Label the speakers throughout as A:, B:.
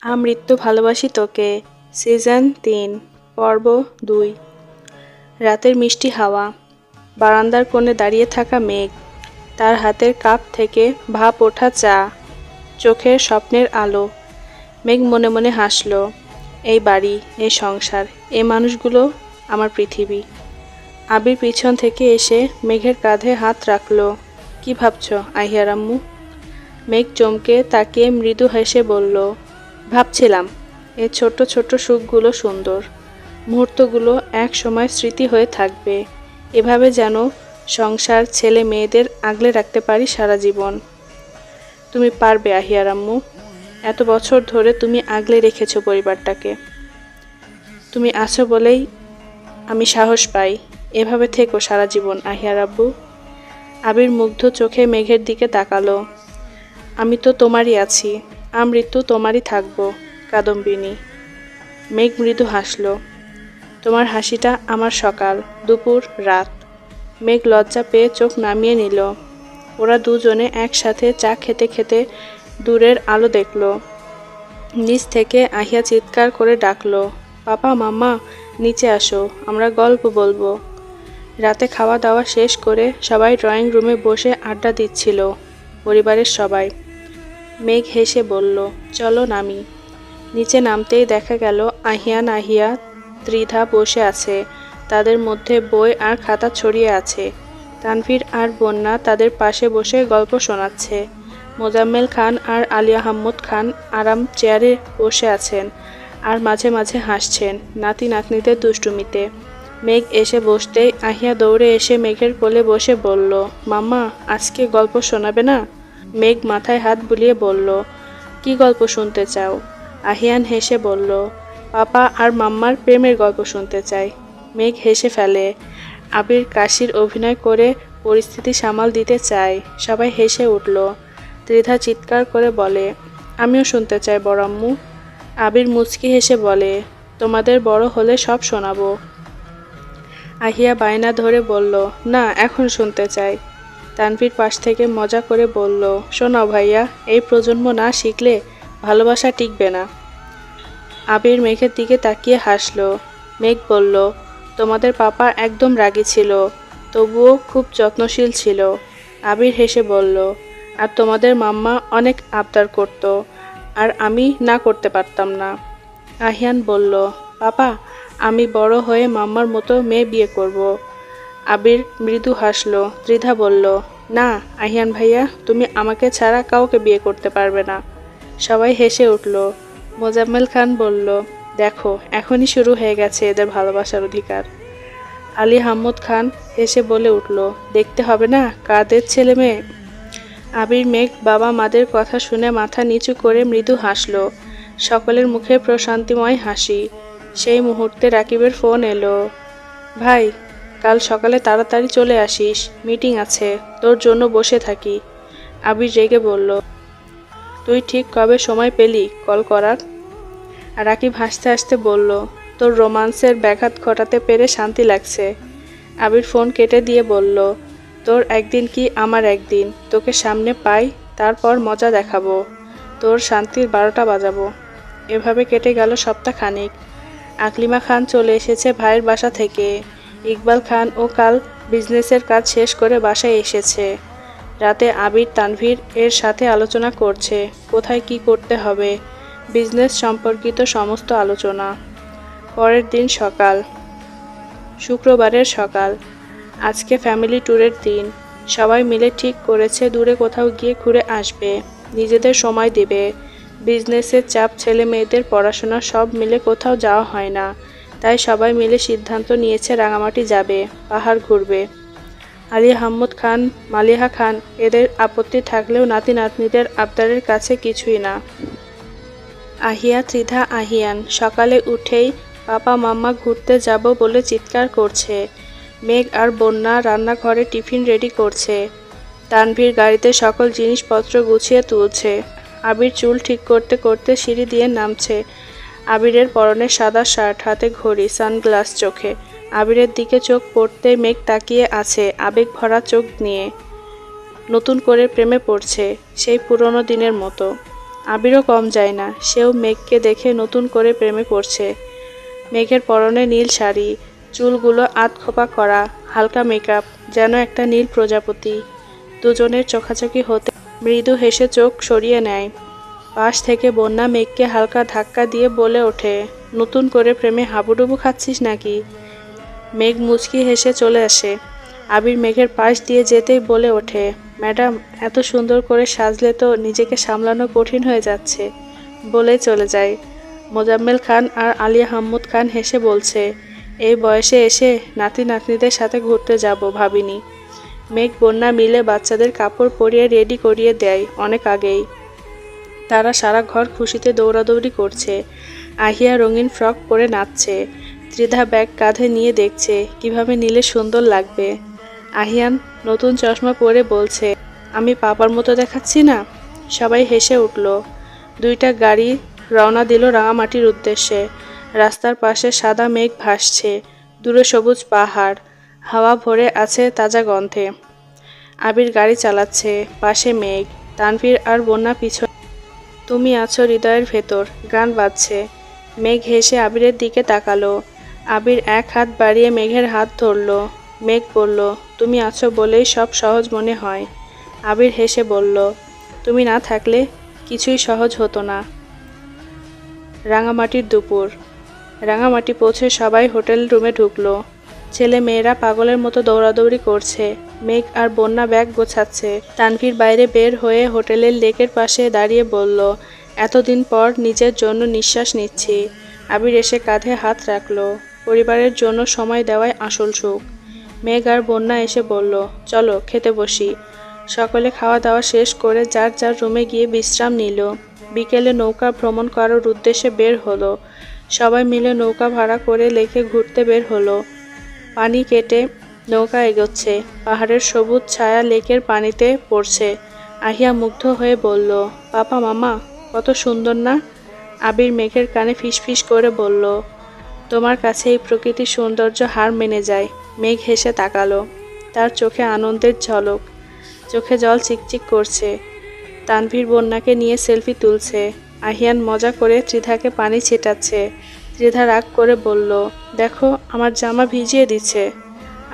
A: আমৃত্যু ভালোবাসি তোকে সিজন ৩ পর্ব ২। রাতের মিষ্টি হাওয়া, বারান্দার কোণে দাঁড়িয়ে থাকা মেঘ, তার হাতের কাপ থেকে ভাপ ওঠা চা, চোখের স্বপ্নের আলো। মেঘ মনে মনে হাসল। এই বাড়ি, এই সংসার, এই মানুষগুলো আমার পৃথিবী। আবির পিছন থেকে এসে মেঘের কাঁধে হাত রাখল। কি ভাবছ আহিয়ার আম্মু? মেঘ চমকে তাকিয়ে মৃদু হেসে বলল, ভাবছিলাম এই ছোট্ট ছোট্ট সুখগুলো সুন্দর, মুহূর্তগুলো এক সময় স্মৃতি হয়ে থাকবে। এভাবে যেন সংসার, ছেলে মেয়েদের আগলে রাখতে পারি সারা জীবন। তুমি পারবে আহিয়ার আম্মু। এত বছর ধরে তুমি আগলে রেখেছো পরিবারটাকে। তুমি আছো বলেই আমি সাহস পাই। এভাবে থেকো সারা জীবন আহিয়ার আব্বু। আবির মুগ্ধ চোখে মেঘের দিকে তাকালো। আমি তো তোমারই আছি, আমৃত্যু তোমারই থাকবো কাদম্বিনী। মেঘ মৃদু হাসল। তোমার হাসিটা আমার সকাল, দুপুর, রাত। মেঘ লজ্জা পেয়ে চোখ নামিয়ে নিল। ওরা দুজনে একসাথে চা খেতে খেতে দূরের আলো দেখল। নিচ থেকে আহিয়া চিৎকার করে ডাকলো, পাপা মাম্মা নিচে আসো, আমরা গল্প বলবো। রাতে খাওয়া দাওয়া শেষ করে সবাই ড্রয়িং রুমে বসে আড্ডা দিচ্ছিল, পরিবারের সবাই। মেঘ হেসে বলল, চলো নামি। নিচে নামতেই দেখা গেল আহিয়ান, আহিয়া, ত্রিধা বসে আছে। তাদের মধ্যে বই আর খাতা ছড়িয়ে আছে। তানভীর আর বন্যা তাদের পাশে বসে গল্প শোনাচ্ছে। মোজাম্মেল খান আর আলী আহম্মদ খান আরাম চেয়ারে বসে আছেন আর মাঝে মাঝে হাসছেন নাতি নাতনিদের দুষ্টুমিতে। মেঘ এসে বসতেই আহিয়া দৌড়ে এসে মেঘের কোলে বসে বলল, মাম্মা আজকে গল্প শোনাবে না? মেঘ মাথায় হাত বুলিয়ে বলল, কি গল্প শুনতে চাও? আহিয়ান হেসে বলল, পাপা আর মাম্মার প্রেমের গল্প শুনতে চাই। মেঘ হেসে ফেলে। আবির কাশির অভিনয় করে পরিস্থিতি সামাল দিতে চায়। সবাই হেসে উঠল। ত্রিধা চিৎকার করে বলে, আমিও শুনতে চাই বড় আম্মু। আবির মুচকি হেসে বলে, তোমাদের বড় হলে সব শোনাবো। আহিয়া বায়না ধরে বলল, না এখন শুনতে চাই। তানভীর পাশ থেকে মজা করে বলল, শোনাও ভাইয়া, এই প্রজন্ম না শিখলে ভালোবাসা টিকবে না। আবির মেঘের দিকে তাকিয়ে হাসল। মেঘ বলল, তোমাদের পাপা একদম রাগী ছিল, তবুও খুব যত্নশীল ছিল। আবির হেসে বলল, আর তোমাদের মাম্মা অনেক আবদার করত, আর আমি না করতে পারতাম না। আহিয়ান বলল, পাপা আমি বড় হয়ে মাম্মার মতো মেয়ে বিয়ে করব। আবির মৃদু হাসল। ত্রিধা বলল, না আহিয়ান ভাইয়া, তুমি আমাকে ছাড়া কাউকে বিয়ে করতে পারবে না। সবাই হেসে উঠল। মোজাম্মেল খান বলল, দেখো এখনই শুরু হয়ে গেছে এদের ভালোবাসার অধিকার। আলী আহম্মদ খান হেসে বলে উঠল, দেখতে হবে না কাদের ছেলে মেয়ে। আবির মেঘ বাবা মাদের কথা শুনে মাথা নিচু করে মৃদু হাসল। সকলের মুখে প্রশান্তিময় হাসি। সেই মুহূর্তে রাকিবের ফোন এলো। ভাই কাল সকালে তাড়াতাড়ি চলে আসিস, মিটিং আছে, তোর জন্য বসে থাকি। আবির রেগে বলল, তুই ঠিক কবে সময় পেলি কল করার? রাকিব হাসতে হাসতে বলল, তোর রোমান্সের ব্যাঘাত ঘটাতে পেরে শান্তি লাগছে। আবির ফোন কেটে দিয়ে বলল, তোর একদিন কি আমার একদিন, তোকে সামনে পাই তারপর মজা দেখাবো, তোর শান্তির 12টা বাজাবো। এভাবে কেটে গেল সপ্তাহখানিক। আকলিমা খান চলে এসেছে ভাইয়ের বাসা থেকে। ইকবাল খান ও কাল বিজনেসের কাজ শেষ করে বাসায় এসেছে। রাতে আবির তানভীর এর সাথে আলোচনা করছে কোথায় কি করতে হবে, বিজনেস সম্পর্কিত সমস্ত আলোচনা। পরের দিন সকাল, শুক্রবারের সকাল। আজকে ফ্যামিলি ট্যুরের দিন। সবাই মিলে ঠিক করেছে দূরে কোথাও গিয়ে ঘুরে আসবে, নিজেদের সময় দেবে। বিজনেসের চাপ, ছেলে মেয়েদের পড়াশোনা সব মিলে কোথাও যাওয়া হয় না, তাই সবাই মিলে সিদ্ধান্ত নিয়েছে রাঙামাটি যাবে, পাহাড় ঘুরবে। আলী আহম্মদ খান, মালিহা খান এদের আপত্তি থাকলেও নাতি নাতনিদের আবদারের কাছে কিছুই না। আহিয়া, ত্রিধা, আহিয়ান সকালে উঠেই পাপা মাম্মা ঘুরতে যাব বলে চিৎকার করছে। মেঘ আর বন্যা রান্নাঘরে টিফিন রেডি করছে। তানভীর গাড়িতে সকল জিনিসপত্র গুছিয়ে তুলছে। আবির চুল ঠিক করতে করতে সিঁড়ি দিয়ে নামছে। আবিরের পরনে সাদা শার্ট, হাতে ঘড়ি, সানগ্লাস চোখে। আবিরের দিকে চোখ পড়তে মেঘ তাকিয়ে আছে আবেগ ভরা চোখ নিয়ে। নতুন করে প্রেমে পড়ছে, সেই পুরনো দিনের মতো। আবিরও কম যায় না, সেও মেঘকে দেখে নতুন করে প্রেমে পড়ছে। মেঘের পরনে নীল শাড়ি, চুলগুলো আধখোপা করা, হালকা মেকআপ, যেন একটা নীল প্রজাপতি। দুজনের চোখাচোখি হতে মৃদু হেসে চোখ সরিয়ে নেয়। পাশ থেকে বন্যা মেঘকে হালকা ধাক্কা দিয়ে বলে ওঠে, নতুন করে প্রেমে হাবুডুবু খাচ্ছিস নাকি? মেঘ মুচকি হেসে চলে আসে। আবির মেঘের পাশ দিয়ে যেতেই বলে ওঠে, ম্যাডাম, এত সুন্দর করে সাজলে তো নিজেকে সামলানো কঠিন হয়ে যাচ্ছে, বলেই চলে যায়। মোজাম্মেল খান আর আলিয়া হাম্মুদ খান হেসে বলছে, এই বয়সে এসে নাতি নাতনিদের সাথে ঘুরতে যাব ভাবিনি। মেঘ বন্যা মিলে বাচ্চাদের কাপড় পরিয়ে রেডি করিয়ে দেয় অনেক আগেই। তারা সারা ঘর খুশিতে দৌড়াদৌড়ি করছে। আহিয়া রঙিন ফ্রক পরে নাচছে। ত্রিধা ব্যাগ কাঁধে নিয়ে দেখছে কিভাবে নিলে সুন্দর লাগবে। আহিয়ান নতুন চশমা পরে বলছে, আমি পাপার মতো দেখাচ্ছি না? সবাই হেসে উঠল। দুইটা গাড়ি রওনা দিল রাঙামাটির উদ্দেশ্যে। রাস্তার পাশে সাদা মেঘ ভাসছে, দূরে সবুজ পাহাড়, হাওয়া ভরে আছে তাজা গন্ধে। আবির গাড়ি চালাচ্ছে, পাশে মেঘ, তানভীর আর বন্যা পিছনে। তুমি আছো হৃদয়ের ভেতর গান বাজছে। মেঘ হেসে আবিরের দিকে তাকালো। আবির এক হাত বাড়িয়ে মেঘের হাত ধরল। মেঘ বলল, তুমি আছো বলেই সব সহজ মনে হয়। আবির হেসে বলল, তুমি না থাকলে কিছুই সহজ হতো না। রাঙামাটির দুপুর। রাঙামাটি পৌঁছে সবাই হোটেল রুমে ঢুকলো। ছেলে মেয়েরা পাগলের মতো দৌড়াদৌড়ি করছে। মেঘ আর বন্যা ব্যাগ গোছাচ্ছে। তানভীর বাইরে বের হয়ে হোটেলের লেকের পাশে দাঁড়িয়ে বলল, এতদিন পর নিজের জন্য নিঃশ্বাস নিচ্ছি। আবির এসে কাঁধে হাত রাখলো। পরিবারের জন্য সময় দেওয়াই আসল সুখ। মেঘ আর বন্যা এসে বলল, চলো খেতে বসি। সকলে খাওয়া দাওয়া শেষ করে যার যার রুমে গিয়ে বিশ্রাম নিল। বিকেলে নৌকা ভ্রমণ করার উদ্দেশ্যে বের হলো। সবাই মিলে নৌকা ভাড়া করে লেকে ঘুরতে বের হলো। পানি কেটে নৌকা এগোচ্ছে। পাহাড়ের সবুজ ছায়া লেকের পানিতে পড়ছে। আহিয়া মুগ্ধ হয়ে বলল, পাপা মামা, কত সুন্দর না? আবির মেঘের কানে ফিসফিস করে বলল, তোমার কাছে এই প্রকৃতির সৌন্দর্য হার মেনে যায়। মেঘ হেসে তাকালো। তার চোখে আনন্দের ঝলক, চোখে জল চিকচিক করছে। তানভীর বন্যাকে নিয়ে সেলফি তুলছে। আহিয়ান মজা করে ত্রিধাকে পানি ছিটাচ্ছে। ত্রিধা রাগ করে বলল, দেখো আমার জামা ভিজিয়ে দিচ্ছে।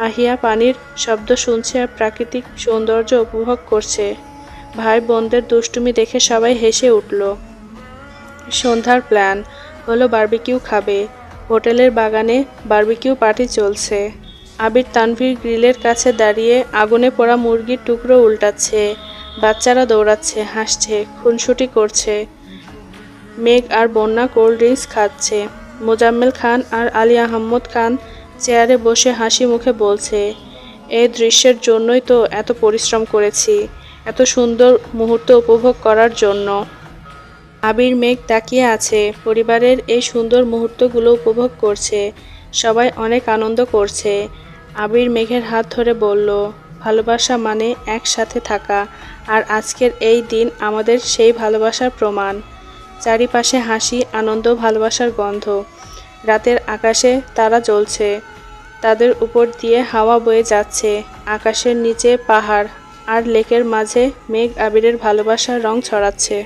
A: আহিয়া পানির শব্দ শুনছে আর প্রাকৃতিক সৌন্দর্য উপভোগ করছে। ভাই বোনদের দুষ্টুমি দেখে সবাই হেসে উঠল। সন্ধ্যার প্ল্যান হলো বারবিকিউ খাবে। হোটেলের বাগানে বারবিকিউ পার্টি চলছে। আবির তানভীর গ্রিলের কাছে দাঁড়িয়ে আগুনে পোড়া মুরগির টুকরো উল্টাচ্ছে। বাচ্চারা দৌড়াচ্ছে, হাসছে, খুনসুটি করছে। মেঘ আর বন্যা কোল্ড ড্রিঙ্কস খাচ্ছে। মোজাম্মেল খান আর আলী আহম্মদ খান চেয়ারে বসে হাসি মুখে বলছে, এই দৃশ্যের জন্যই তো এত পরিশ্রম করেছি, এত সুন্দর মুহূর্ত উপভোগ করার জন্য। আবির মেঘ তাকিয়ে আছে, পরিবারের এই সুন্দর মুহূর্তগুলো উপভোগ করছে। সবাই অনেক আনন্দ করছে। আবির মেঘের হাত ধরে বলল, ভালোবাসা মানে একসাথে থাকা, আর আজকের এই দিন আমাদের সেই ভালোবাসার প্রমাণ। চারিপাশে হাসি, আনন্দ, ভালোবাসার গন্ধ। রাতের আকাশে তারা জ্বলছে, তাদের উপর দিয়ে হাওয়া বয়ে যাচ্ছে। আকাশের নিচে পাহাড় আর লেকের মাঝে মেঘ আবিরের ভালোবাসার রং ছড়াচ্ছে।